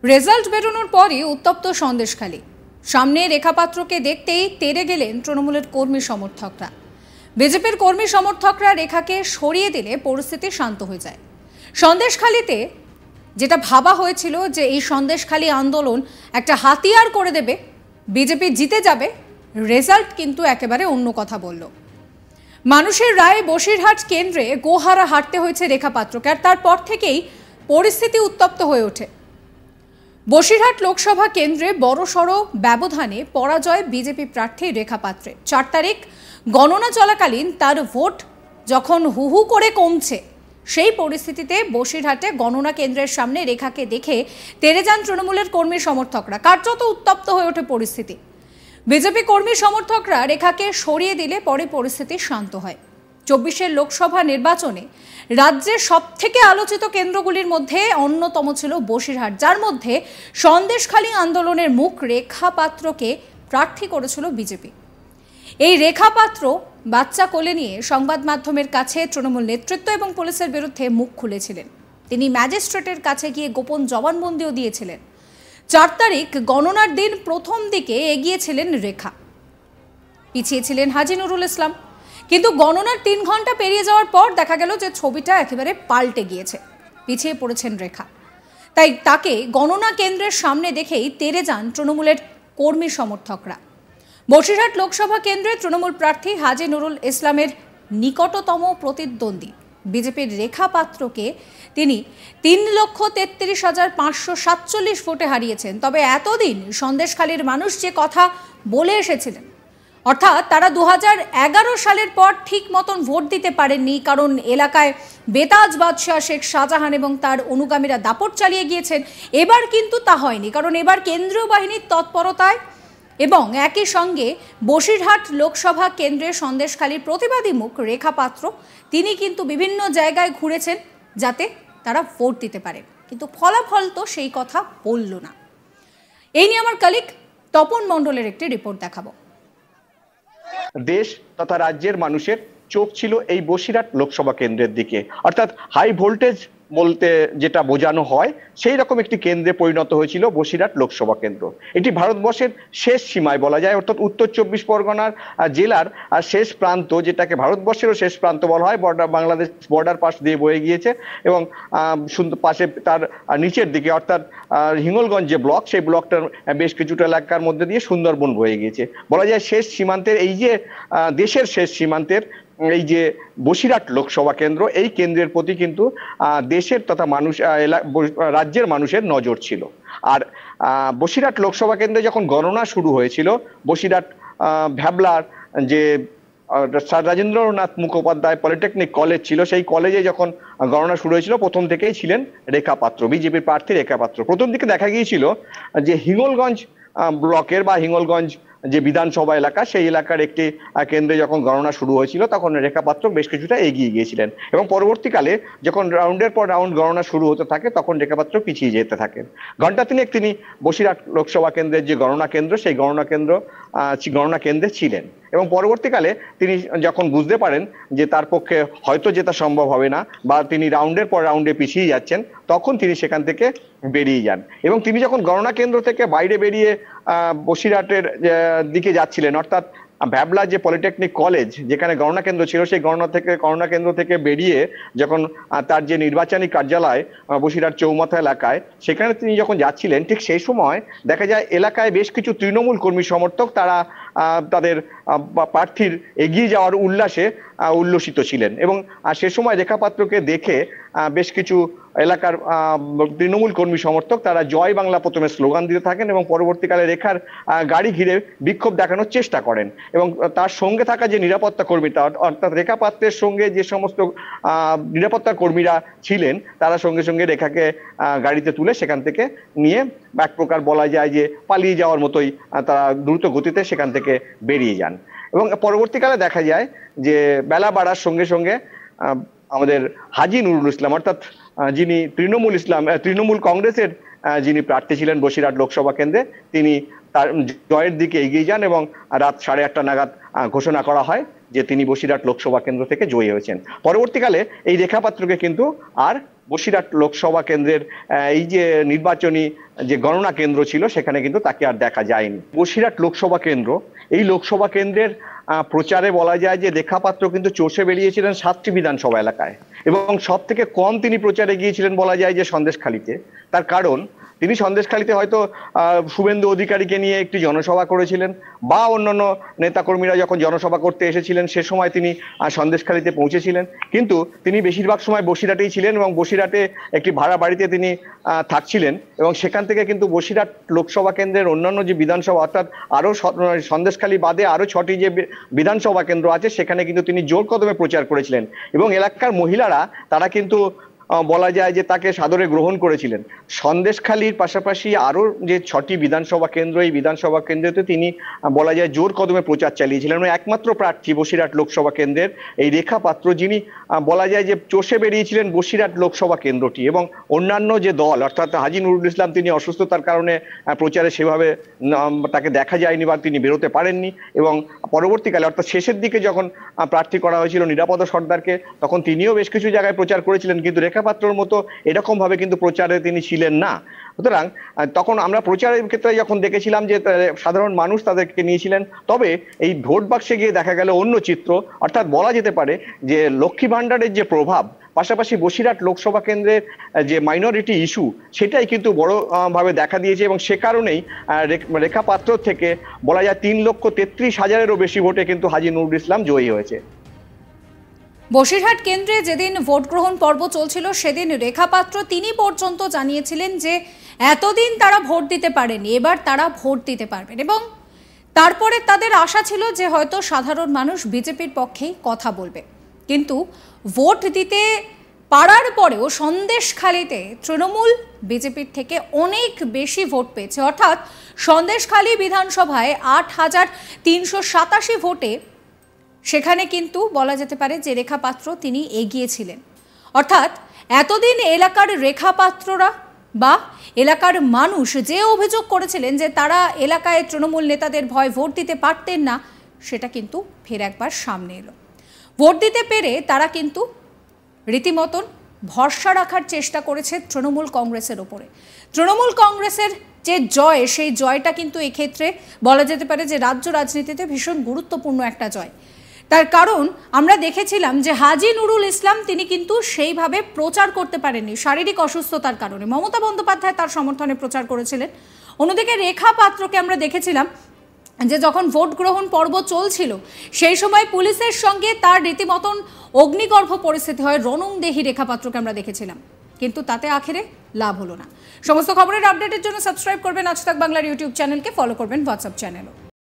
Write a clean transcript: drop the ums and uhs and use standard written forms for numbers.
Result বেরোনোর পরই উত্তপ্ত সন্দেশখালী। সামনে রেখা পাত্রকে দেখতেই তেড়ে গেলেন তৃণমূলের কর্মী সমর্থকরা। বিজেপির কর্মী সমর্থকরা রেখাকে সরিয়ে দিলে পরিস্থিতি শান্ত হয়ে যায়। সন্দেশখালীতে যেটা ভাবা হয়েছিল যে এই সন্দেশখালী আন্দোলন একটা হাতিয়ার করে দেবে, বিজেপি জিতে যাবে, রেজাল্ট কিন্তু একেবারে অন্য কথা বলল। মানুষের রায়ে বসিরহাট কেন্দ্রে গোহারা হারতে হয়েছে রেখা পাত্রকে, আর তারপর থেকেই পরিস্থিতি উত্তপ্ত হয়ে ওঠে। বসিরহাট লোকসভা কেন্দ্রে বড়সড় ব্যবধানে পরাজয় বিজেপি প্রার্থী রেখা পাত্রের। 4 তারিখ গণনা চলাকালীন তার ভোট যখন হু হু করে কমছে, সেই পরিস্থিতিতে বসিরহাটে গণনা কেন্দ্রের সামনে রেখাকে দেখে তেড়ে যান তৃণমূলের কর্মী সমর্থকরা। কার্যত উত্তপ্ত হয়ে ওঠে পরিস্থিতি। বিজেপি কর্মী সমর্থকরা রেখাকে সরিয়ে দিলে পরে পরিস্থিতি শান্ত হয়। 24 লোকসভা নির্বাচনে রাজ্যের সবথেকে আলোচিত কেন্দ্রগুলির মধ্যে অন্যতম ছিল বসিরহাট, যার মধ্যে সন্দেশখালী আন্দোলনের মুখ রেখা পাত্রকে প্রার্থী করেছিল বিজেপি। এই রেখা পাত্র বাচ্চা কোলে নিয়ে সংবাদ মাধ্যমের কাছে তৃণমূল নেতৃত্ব এবং পুলিশের বিরুদ্ধে মুখ খুলেছিলেন। তিনি ম্যাজিস্ট্রেটের কাছে গিয়ে গোপন জবানবন্দিও দিয়েছিলেন। 4 তারিখ গণনার দিন প্রথম দিকে এগিয়েছিলেন রেখা, পিছিয়ে ছিলেন হাজি নুরুল ইসলাম। কিন্তু গণনার 3 ঘন্টা পেরিয়ে যাওয়ার পর দেখা গেল যে ছবিটা একেবারে পাল্টে গিয়েছে, পিছিয়ে পড়েছেন রেখা। তাই তাকে গণনা কেন্দ্রের সামনে দেখেই তেড়ে যান তৃণমূলের কর্মী সমর্থকরা। বসিরহাট লোকসভা কেন্দ্রে তৃণমূল প্রার্থী হাজি নুরুল ইসলামের নিকটতম প্রতিদ্বন্দ্বী বিজেপির রেখা পাত্রকে তিনি 3,33,547 ভোটে হারিয়েছেন। তবে এতদিন সন্দেশখালীর মানুষ যে কথা বলে এসেছিলেন, অর্থাৎ তারা 2011 সালের পর ঠিক মতন ভোট দিতে পারেননি, কারণ এলাকায় বেতাজ বাদশাহ শেখ শাহজাহান এবং তার অনুগামীরা দাপট চালিয়ে গিয়েছেন, এবার কিন্তু তা হয়নি। কারণ এবার কেন্দ্রীয় বাহিনীর তৎপরতায় এবং একই সঙ্গে বসিরহাট লোকসভা কেন্দ্রের সন্দেশখালীর প্রতিবাদী মুখ রেখা পাত্র, তিনি কিন্তু বিভিন্ন জায়গায় ঘুরেছেন যাতে তারা ভোট দিতে পারে, কিন্তু ফলাফল তো সেই কথা বলল না। এই নিয়ে আমার কলিগ তপন মণ্ডলের একটি রিপোর্ট দেখাবো। দেশ তথা রাজ্যের মানুষের চোখ ছিল এই বসিরহাট লোকসভা কেন্দ্রের দিকে, অর্থাৎ হাই ভোল্টেজ বলতে যেটা বোঝানো হয় সেই রকম একটি কেন্দ্রে পরিণত হয়েছিল বসিরহাট লোকসভা কেন্দ্র। এটি ভারতবর্ষের শেষ সীমায় বলা যায়, অর্থাৎ উত্তর 24 পরগনার জেলার শেষ প্রান্ত, যেটাকে ভারতবর্ষেরও শেষ প্রান্ত বলা হয়। বাংলাদেশ বর্ডার পাশ দিয়ে বয়ে গিয়েছে এবং পাশে তার নিচের দিকে অর্থাৎ হিঙ্গলগঞ্জ যে ব্লক, সেই ব্লকটার বেশ কিছুটা এলাকার মধ্যে দিয়ে সুন্দরবন বয়ে গিয়েছে। বলা যায় শেষ সীমান্তের এই যে দেশের শেষ সীমান্তের এই যে বসিরহাট লোকসভা কেন্দ্র, এই কেন্দ্রের প্রতি কিন্তু দেশের তথা রাজ্যের মানুষের নজর ছিল। আর বসিরহাট লোকসভা কেন্দ্রে যখন গণনা শুরু হয়েছিল, বসিরহাট ভ্যাবলার যে রাজেন্দ্রনাথ মুখোপাধ্যায় পলিটেকনিক কলেজ ছিল, সেই কলেজে যখন গণনা শুরু হয়েছিল, প্রথম থেকেই ছিলেন রেখা পাত্র, বিজেপির প্রার্থী রেখা পাত্র। প্রথম দিকে দেখা গিয়েছিল যে হিঙ্গলগঞ্জ ব্লকের বা হিঙ্গলগঞ্জ যে বিধানসভা এলাকা, সেই এলাকার একটি কেন্দ্রে যখন গণনা শুরু হয়েছিল, তখন রেখা পাত্র বেশ কিছুটা এগিয়ে গিয়েছিলেন এবং পরবর্তীকালে যখন রাউন্ডের পর রাউন্ড গণনা শুরু হতে থাকে, তখন রেখা পাত্র পিছিয়ে যেতে থাকেন। ঘণ্টা তিনেক তিনি বসিরহাট লোকসভা কেন্দ্রের যে গণনা কেন্দ্র, সেই গণনা কেন্দ্রে ছিলেন এবং পরবর্তীকালে তিনি যখন বুঝতে পারেন যে তার পক্ষে হয়তো জেতা সম্ভব হবে না বা তিনি রাউন্ডের পর রাউন্ডে পিছিয়ে যাচ্ছেন, তখন তিনি সেখান থেকে বেরিয়ে যান এবং তিনি যখন গণনা কেন্দ্র থেকে বাইরে বেরিয়ে বসিরহাটের দিকে যাচ্ছিলেন, অর্থাৎ ভ্যাবলা যে পলিটেকনিক কলেজ যেখানে গণনা কেন্দ্র ছিল, সেই গণনা কেন্দ্র থেকে বেরিয়ে যখন তার যে নির্বাচনী কার্যালয় বসিরহাট চৌমাথা এলাকায়, সেখানে তিনি যখন যাচ্ছিলেন, ঠিক সেই সময় দেখা যায় এলাকায় বেশ কিছু তৃণমূল কর্মী সমর্থক তারা তাদের প্রার্থীর এগিয়ে যাওয়ার উল্লাসে উল্লসিত ছিলেন এবং সে সময় রেখা পাত্রকে দেখে বেশ কিছু এলাকার তৃণমূল কর্মী সমর্থক তারা জয় বাংলা প্রথমে স্লোগান দিতে থাকেন এবং পরবর্তীকালে রেখার গাড়ি ঘিরে বিক্ষোভ দেখানোর চেষ্টা করেন এবং তার সঙ্গে থাকা যে নিরাপত্তা কর্মী, অর্থাৎ রেখা পাত্রের সঙ্গে যে সমস্ত নিরাপত্তা কর্মীরা ছিলেন, তারা সঙ্গে সঙ্গে রেখাকে গাড়িতে তুলে সেখান থেকে নিয়ে এক প্রকার বলা যায় যে পালিয়ে যাওয়ার মতোই তারা দ্রুত গতিতে সেখান থেকে বেরিয়ে যান এবং পরবর্তীকালে দেখা যায় যে বেলা বাড়ার সঙ্গে সঙ্গে আমাদের হাজি নুরুল ইসলাম, অর্থাৎ যিনি তৃণমূল কংগ্রেসের যিনি প্রার্থী ছিলেন বসিরহাট লোকসভা কেন্দ্রে, তিনি তার জয়ের দিকে এগিয়ে যান এবং রাত 8:30 নাগাদ ঘোষণা করা হয় যে তিনি বসিরহাট লোকসভা কেন্দ্র থেকে জয়ী হয়েছেন। পরবর্তীকালে এই রেখা পাত্রকে কিন্তু আর বসিরহাট লোকসভা কেন্দ্রের এই যে নির্বাচনী যে গণনা কেন্দ্র ছিল সেখানে কিন্তু তাকে আর দেখা যায়নি। বসিরহাট লোকসভা কেন্দ্র, এই লোকসভা কেন্দ্রের প্রচারে বলা যায় যে রেখা পাত্র কিন্তু চষে বেরিয়েছিলেন 7টি বিধানসভা এলাকায়, এবং সব থেকে কম তিনি প্রচারে গিয়েছিলেন বলা যায় যে সন্দেশখালীতে। তার কারণ তিনি সন্দেশখালীতে হয়তো শুভেন্দু অধিকারীকে নিয়ে একটি জনসভা করেছিলেন, বা অন্যান্য নেতাকর্মীরা যখন জনসভা করতে এসেছিলেন সে সময় তিনি সন্দেশখালীতে পৌঁছেছিলেন। কিন্তু তিনি বেশিরভাগ সময় বসিরহাটেই ছিলেন এবং বসিরহাটে একটি ভাড়া বাড়িতে তিনি থাকছিলেন, এবং সেখান থেকে কিন্তু বসিরহাট লোকসভা কেন্দ্রের অন্যান্য যে বিধানসভা, অর্থাৎ আরো সন্দেশখালী বাদে আরো 6টি যে বিধানসভা কেন্দ্র আছে সেখানে কিন্তু তিনি জোর কদমে প্রচার করেছিলেন, এবং এলাকার মহিলারা তারা কিন্তু বলা যায় যে তাকে সাদরে গ্রহণ করেছিলেন। সন্দেশখালীর পাশাপাশি আরো যে 6টি বিধানসভা কেন্দ্র, এই বিধানসভা কেন্দ্রতে তিনি বলা যায় জোর কদমে প্রচার চালিয়েছিলেন। একমাত্র প্রার্থী বসিরহাট লোকসভা কেন্দ্রের এই রেখা পাত্র, যিনি বলা যায় যে চষে বেরিয়েছিলেন বসিরহাট লোকসভা কেন্দ্রটি। এবং অন্যান্য যে দল, অর্থাৎ হাজী নুরুল ইসলাম, তিনি অসুস্থতার কারণে প্রচারে সেভাবে তাকে দেখা যায়নি বা তিনি বেরোতে পারেননি, এবং পরবর্তীকালে অর্থাৎ শেষের দিকে যখন প্রার্থী করা হয়েছিল নিরাপদ সর্দারকে, তখন তিনিও বেশ কিছু জায়গায় প্রচার করেছিলেন, কিন্তু রেখা পাত্রর মতো এরকম ভাবে কিন্তু প্রচারে তিনি ছিলেন না। সুতরাং তখন আমরা প্রচারের ক্ষেত্রে যখন দেখেছিলাম যে সাধারণ মানুষ তাদেরকে নিয়েছিলেন, তবে এই ভোট বাক্সে গিয়ে দেখা গেল অন্য চিত্র। অর্থাৎ বলা যেতে পারে যে লক্ষ্মী ভান্ডারের যে প্রভাব, পাশাপাশি বসিরহাট লোকসভা কেন্দ্রের যে মাইনরিটি ইস্যু, সেটাই কিন্তু বড় ভাবে দেখা দিয়েছে, এবং সে কারণেই রেখা পাত্র থেকে বলা যায় 3,33,000-এরও বেশি ভোটে কিন্তু হাজী নুরুল ইসলাম জয়ী হয়েছে। বসিরহাট কেন্দ্রে যেদিন ভোট গ্রহণ পর্ব চলছিল সেদিন রেখা পাত্র তিনি পর্যন্ত জানিয়েছিলেন যে এতদিন তারা ভোট দিতে পারেনি, এবার তারা ভোট দিতে পারবেন, এবং তারপরে তাদের আশা ছিল যে হয়তো সাধারণ মানুষ বিজেপির পক্ষেই কথা বলবে। কিন্তু ভোট দিতে পারার পরেও সন্দেশখালীতে তৃণমূল বিজেপির থেকে অনেক বেশি ভোট পেয়েছে। অর্থাৎ সন্দেশখালী বিধানসভায় 8,387 ভোটে সেখানে কিন্তু বলা যেতে পারে যে রেখা পাত্র তিনি এগিয়েছিলেন। অর্থাৎ এতদিন এলাকার রেখা পাত্ররা বা এলাকার মানুষ যে অভিযোগ করেছিলেন যে তারা এলাকায় তৃণমূল নেতাদের ভয় ভোট দিতে পারতেন না, সেটা কিন্তু ফের একবার সামনে এলো। ভোট দিতে পেরে তারা কিন্তু রীতিমতন ভরসা রাখার চেষ্টা করেছে তৃণমূল কংগ্রেসের ওপরে। তৃণমূল কংগ্রেসের যে জয়, সেই জয়টা কিন্তু এক্ষেত্রে বলা যেতে পারে যে রাজ্য রাজনীতিতে ভীষণ গুরুত্বপূর্ণ একটা জয়। তার কারণ আমরা দেখেছিলাম যে হাজী নুরুল ইসলাম তিনি কিন্তু সেইভাবে প্রচার করতে পারেননি শারীরিক অসুস্থতার কারণে। মমতা বন্দ্যোপাধ্যায় তার সমর্থনে প্রচার করেছিলেন। অন্যদিকে রেখা পাত্রকে আমরা দেখেছিলাম যে যখন ভোট গ্রহণ পর্ব চলছিল সেই সময় পুলিশের সঙ্গে তার রীতিমতন অগ্নিগর্ভ পরিস্থিতি হয়। রণংদেহী রেখা পাত্রকে আমরা দেখেছিলাম, কিন্তু তাতে আখেরে লাভ হলো না। সমস্ত খবরের আপডেটের জন্য সাবস্ক্রাইব করবেন আজ তাক বাংলার ইউটিউব চ্যানেলকে, ফলো করবেন হোয়াটসঅ্যাপ চ্যানেলও।